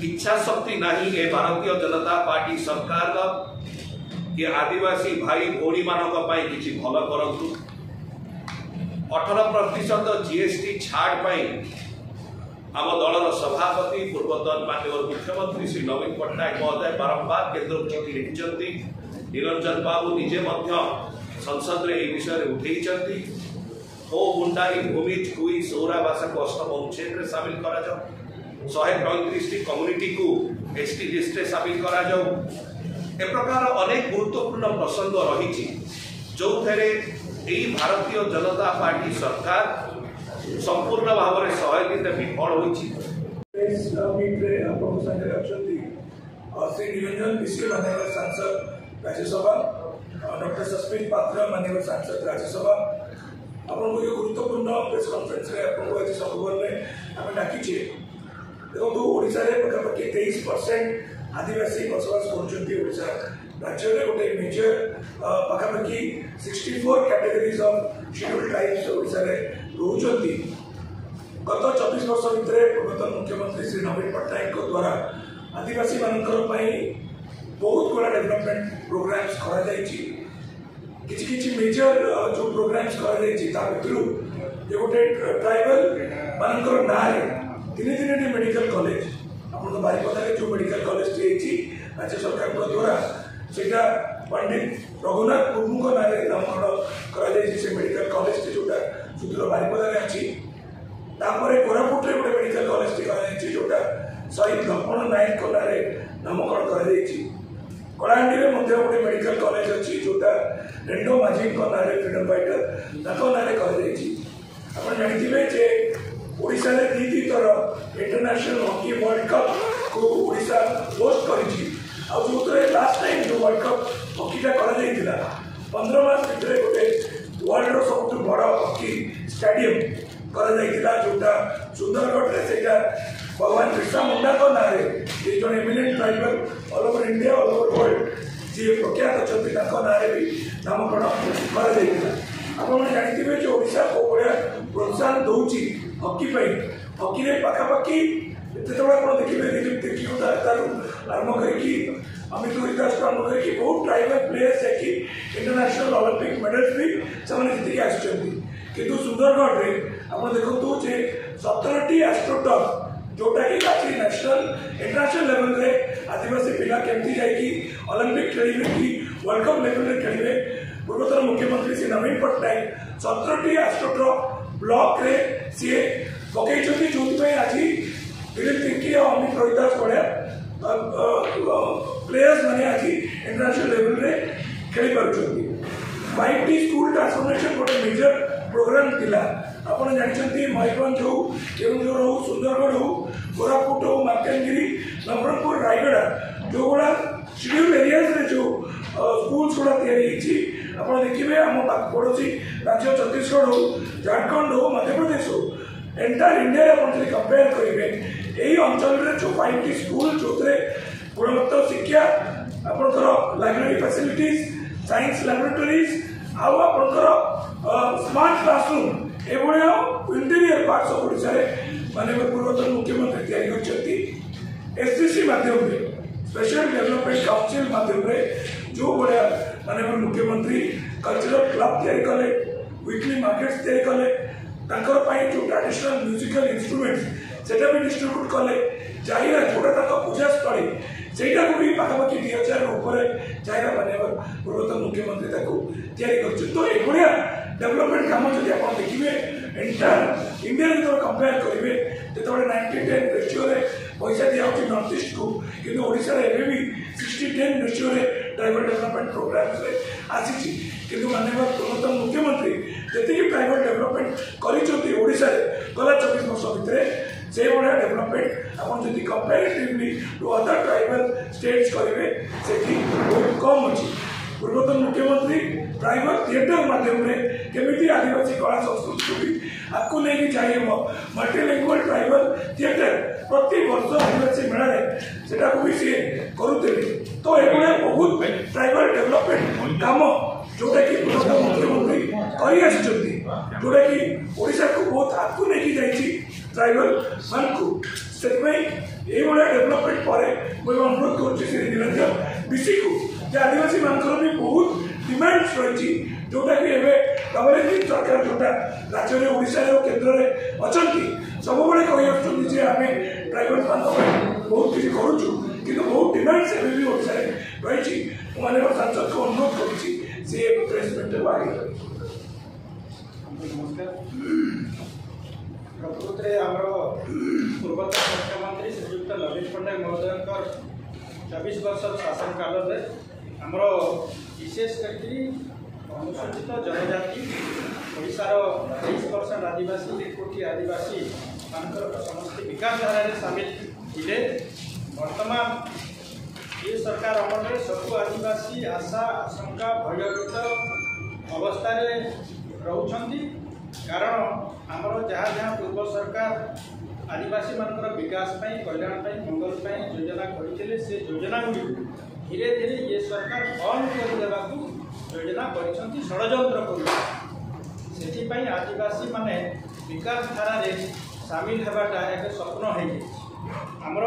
इच्छा शक्ति नहीं ए भारतीय जनता पार्टी सरकार कि आदिवासी भाई भौणी मानक किसी भल करतु 18% जीएसटी छाड़ पाई आम दलर सभापति पूर्वतन माननीय मुख्यमंत्री श्री नवीन पट्टनायक महोदय बारंबार केन्द्र को चिठी लिखिं। निरंजन बाबू निजे संसद में यह विषय उठे हो मुंडाई भूमिज कुई सौरावास को अष्टम अनुच्छेद में सामिल करा जाओ 135 कम्युनिटी को एसटी लिस्ट में सामिल करा जाओ। ए प्रकार अनेक गुरुत्वपूर्ण प्रसंग रही जो भारतीय जनता पार्टी सरकार संपूर्ण भाव में 100 दिन विफल होती। श्री निरंजन मिश्र माननीय सांसद राज्यसभा डॉक्टर सस्मित पात्र माननीय सांसद राज्यसभा आपको जो गुरुत्वपूर्ण प्रेस कॉन्फ्रेंस आज सब आम डाकिचे देखो ओडिशा रे पाखापाखि 23% आदिवासी बसवास कर राज्य में गोटे मेजर पाखापाखि 64 categories of scheduled tribes Odisha रे रोचंती। गत 24 वर्ष भितर पूर्वतन मुख्यमंत्री श्री नवीन पट्टनायक द्वारा आदिवासी मानकर बहुत गुड़ा डेवलपमेंट प्रोग्राम्स किसी मेजर जो प्रोग्राम्स गोटे ट्राइबल मानकर ना तीन मेडिकल कॉलेज आप बारिपदा जो मेडिकल कॉलेज राज्य सरकार द्वारा सेटा पंडित रघुनाथ मुर्मू ना नामकरण से मेडिकल कॉलेज जोटा सुदूर बारिपदा अच्छी कोरापुट में गोटे मेडिकल कॉलेज जोटा शहीद दर्पण नायक ना नामकरण कर कलाहांडी में गोटे मेडिकल कॉलेज अच्छी जोटा रेंडो माझी ना फ्रीडम फाइटर ना जानते ओडिशा ने दी थर इंटरनेशनल हॉकी वर्ल्ड कप को ओडिशा होस्ट कर लास्ट टाइम जो वर्ल्ड कप हॉकीटा कर 15 मास भर गोटे वर्ल्ड सब बड़ हॉकी स्टेडियम कर जोटा सुंदरगढ़ से भगवान बिरसा मुंडा ना जो eminent tribal all over India all over world जी प्रख्यात अच्छा ना भी नामकरण कर आप जानते जो ओडिशा को भाया प्रोत्साहन दूसरी हॉकी हॉकी रे पाखापाखि जो देखिए आरंभ कर अमित विकास आरंभ कर बहुत ट्राइबल प्लेयर्स जाकि इंटरनेशनल ओलंपिक मेडल्स भी जीतिक आसुँच सुंदरगढ़ में आप देखो 17टी एस्ट्रोटर्फ जोटा कि नेशनल इंटरनेशनल लेवल रे आदिवासी पिला केमती जाकि ओलंपिक खेलिबे कि वर्ल्ड कप लेवल रे खेलिबे पूर्वतन मुख्यमंत्री श्री नवीन पट्टनायक 17टी एस्ट्रोटर्फ ब्लॉक रे सी पकई जो आज दिलीप तिंकी और अमित रोहिदास भाया प्लेयर्स मैंने आज इंटरनेशनल लेवल रे खेली पार्टी 5टी स्कूल ट्रांसफॉर्मेशन गोटे मेजर प्रोग्राम थिला आप जानते मयूरभंज हो केन्दुझर हो सुंदरगढ़ हो कोरापुट हो मालकानगिरी नवरंगपुर रायगढ़ जो गुड़ा शेड्यूल्ड एरियाज रे जो स्कूल्स गुड़ा आप देखिए आम पड़ोसी राज्य छत्तीसगढ़ हो झारखंड हो मध्य प्रदेश हो एंटायर इंडिया आप कंपेयर करेंगे यही अंचल जो 5टी स्कूल जो गुणवत्ता शिक्षा आपंकर लाइब्रेरी फैसिलिटीज साइंस लैबोरेटरीज आपर स्मार्ट क्लासरूम एभलिया इंटीरियर पार्ट्स ऑफ ओडिशा माननीय पूर्वतन मुख्यमंत्री तैयारी एससीसी माध्यम स्पेशल डेवलपमेंट काउंसिल माध्यम जो भाया माननीय मुख्यमंत्री कल्चरल क्लब तैयारी कले वीकली मार्केट्स तैयारी कले जो ट्रेडिशनल म्यूजिकल इंस्ट्रूमेंट्स सेटा भी डिस्ट्रीब्यूट कले चाहिए जोटा पूजा स्थली सेटा को भी पाखापाखि 2000 ऊपर चाहिए माननीय पूर्वतन मुख्यमंत्री तैयारी तो यह डेवलपमेंट काम जब आप देखिए एंटायर इंडिया जो कंपेयर करेंगे जो 90-10 रेशियो पैसा दिखाई नॉर्थ ईस्ट को किंतु ओडिशा रे भी 60-10 रेशियो ट्राइबल डेवलपमेंट प्रोग्राम्स आसी किंतु माननीय पूर्वतन मुख्यमंत्री जी ट्राइबल डेवलपमेंट करोडिशा गला 24 वर्ष भितर से भाया डेवलपमेंट आप comparatively to other tribal states करेंगे से बहुत कम अच्छी पूर्वतन मुख्यमंत्री ट्राइबल थिएटर माध्यम केमी आदिवासी कला संस्कृति को भी आपको लेकिन चाहिए मल्टीलैंग्वेज ट्राइबल थिएटर प्रति वर्ष आदिवासी मेला से भी सी करुले तो ये बहुत ट्राइबल डेवलपमेंट काम जोटा कि पूर्वतन मुख्यमंत्री जोटा कि ओडिशा को बहुत आगू लेकिन जाइए ट्राइबल मान को ये डेवलपमेंट पर मुझे अनुरोध कर श्री निरंजन बीसी को आदिवासी मानकर भी बहुत डिमांड्स रही जोटा कि डबल इंजिन सरकार जोटा राज्य में ओडिशा और केन्द्र में अच्छा सब बड़े कही आसुँच आम प्राइवेट मान बहुत किसी करुचु कि बहुत डिमांड्स एवं भी ओडिशा रही मैंने सांसद को अनुरोध कर सी प्रेस मीट आगे नमस्कार प्रकृत में आम पूर्वतन मुख्यमंत्री श्रीयुक्त नवीन पट्टनायक महोदय 24 वर्ष शासन काल में आमर विशेष करके अनुसूचित जनजाति ओडिशार 23% आदिवासी 1 कोटी आदिवासी मानकर समस्त विकास धारा सामिल थे। वर्तमान ये सरकार अमल सबू आदिवासी आशा आशंका भयभीत अवस्था रोचंती कारण आमर जहाँ जहाँ पूर्व सरकार आदिवासी मानकर विकास कल्याण मंगल योजना करते से योजना गुड़ी धीरे धीरे ये सरकार बंद करदेवा योजना कर षड्यंत्र कर आदिवासी माने विकास धारा सामिल होगाटा एक स्वप्न है। आमर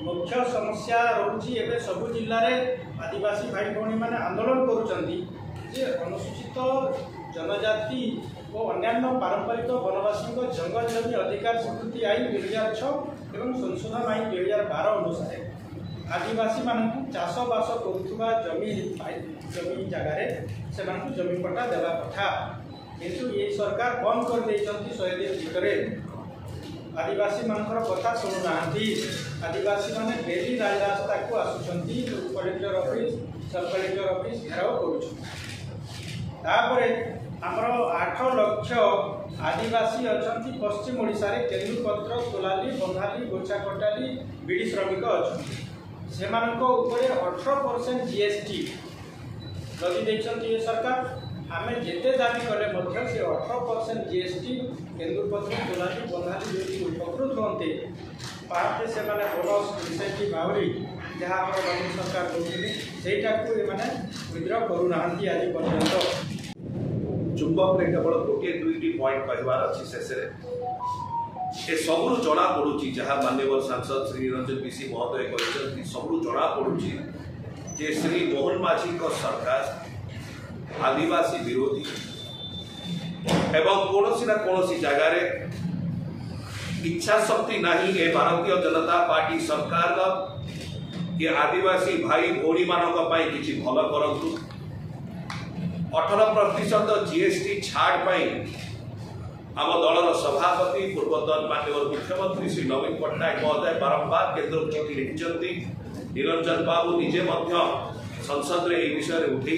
मुख्य समस्या रोची एवं सबू जिले में आदिवासी भाई भौणी मैंने आंदोलन करुँचे अनुसूचित जनजाति और अन्य पारंपरिक वनवासी जंगल जमी अधिकार स्वीकृति आईन 2006 और संशोधन आईन 2012 अनुसार आदिवासी मानक चाषबास करुवा जमी जगार से जमी पट्टा देवा कथा किंतु ये सरकार बंद कर देइछंती 100 दिन भितर आदिवासी मानकर कथा शुणुना आदिवासी माने डेली राजरास्ता को आसुचंती कलेक्टर ऑफिस सब कलेक्टर ऑफिस घेराव करुछन आमर 8 लाख आदिवासी अच्छा पश्चिम ओडिशा रे केन्दुपत्र तोलाली बंधाली गोछा कटाली बीड़ी श्रमिक अच्छा से 18% जीएसटी लगी देखते ये सरकार आम जिते दाबी कले से 18% जीएसटी केन्दुपत्र तोलाली बंधाली जो उपकृत होते पाते से बोनस इनसेंटिव आहरी जहाँ नवीन सरकार करें सहीटा विद्रह करूना आज पर्यटन चुंबक केवल गोटे दुईटी पॉइंट कहबार अच्छी शेष ए सबू जना पड़ुची जहाँ माननीय सांसद श्री निरंजन बीसी महोदय कहते सबू जना पड़ुची जे श्री मोहन माझी सरकार आदिवासी विरोधी एवं कौन ना कौन जगार इच्छा शक्ति नहीं ए भारतीय जनता पार्टी सरकार ये आदिवासी भाई भौणी मानक किसी भल करतु 18% जीएसटी छाड़ आम दलर सभापति पूर्वतन माननीय मुख्यमंत्री श्री नवीन पट्टनायक महोदय बारंबार केन्द्र को चिठी लिखिंट निरंजन बाबू निजे संसद में यह विषय उठे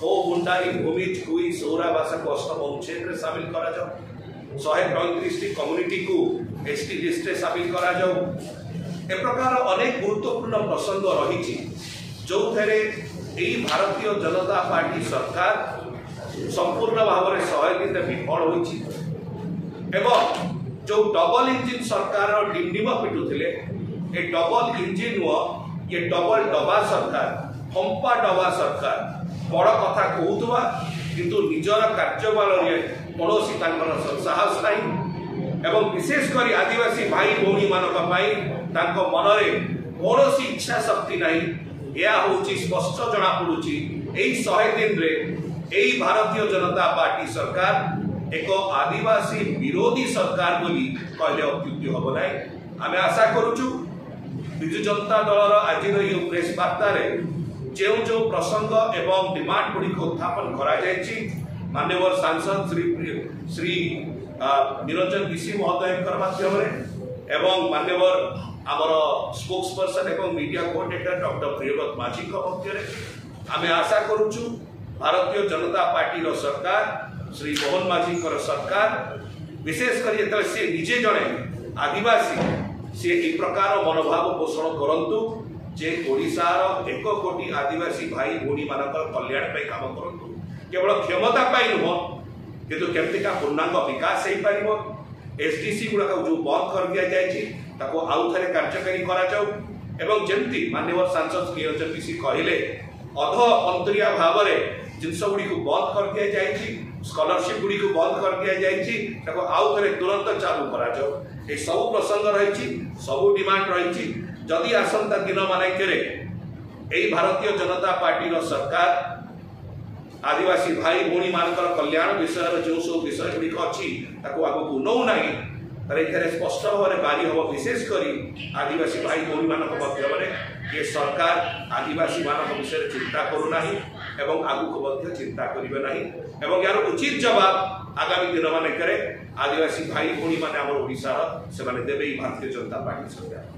हो मुंडारी भूमि छुई सौरावासा को 8म अनुच्छेद में सामिल करा जाओ 133 कम्युनिटी को एसटी लिस्ट में सामिल करा जाओ ए प्रकार अनेक गुरुत्वपूर्ण प्रसंग रही जो यही भारतीय जनता पार्टी सरकार संपूर्ण भाव में 100 दिन विफल होती जो डबल इंजिन सरकार डिंडिम पिटुले ये डबल इंजिन नुह ये डबल डबा सरकार फंपा डबा सरकार बड़ कथा कहूवा किंतु निजर कार्यबल कौन साहस नहीं एवं विशेषकर आदिवासी भाई भौणी मानक मनरे कौन इच्छा शक्ति नहीं यह हूँ स्पष्ट जना पड़ुची 100 दिन रे यही भारतीय जनता पार्टी सरकार एक आदिवासी विरोधी सरकार बोली कहले अत्युक्ति हम ना आम आशा करुचु विजु जनता दलर आज प्रेस वार्ता जो जो प्रसंग एवं डिमांड गुड़ी उत्थापन कर माननीय सांसद श्री निरंजन बीसी महोदय माध्यम एवं माननीय आमर स्पोक्स पर्सन एवं मीडिया कोऑर्डिनेटर डॉक्टर प्रियव्रत माझी मध्य आम आशा करुचु भारतीय जनता पार्टी सरकार श्री मोहन माझी सरकार विशेषकर जो सी निजे जड़े आदिवासी सी एक प्रकार मनोभाव पोषण करंतु जे ओडिशार 1 कोटी आदिवासी भाई भौणी मान कल्याण काम करंतु केवल क्षमता नुह किंतु केमतिका पूर्णांग विकास हो पार एसटीसी गुड़ाक जो बंद कर दि जाए आउ थे कार्यकारी करा जमती माननीय सांसद निरंजन बीसी कहले अध अंतरिया भाव में जिनस गुड़ी बंद कर दि जाए स्कॉलरशिप गुड़ी बंद कर दि जाए आउ थे तुरंत चालू करा ए सब प्रसंग रही सब डिमांड रही जदि आसंता दिन मानकरे यही भारतीय जनता पार्टी सरकार आदिवासी भाई भौणी मान कल्याण विषय जो सब विषय गुड़िक अच्छी आगक नौ ना स्पष्ट भाव में बारी हम विशेषकर आदिवासी भाई भौणी मान मध्य ये सरकार आदिवासी मान विषय चिंता करूना एवं आगक चिंता करेंगे ना एवं यार उचित जवाब आगामी दिन मानक आदिवासी भाई भौणी मैंने आम ओडार से देवे भारतीय जनता पार्टी सरकार।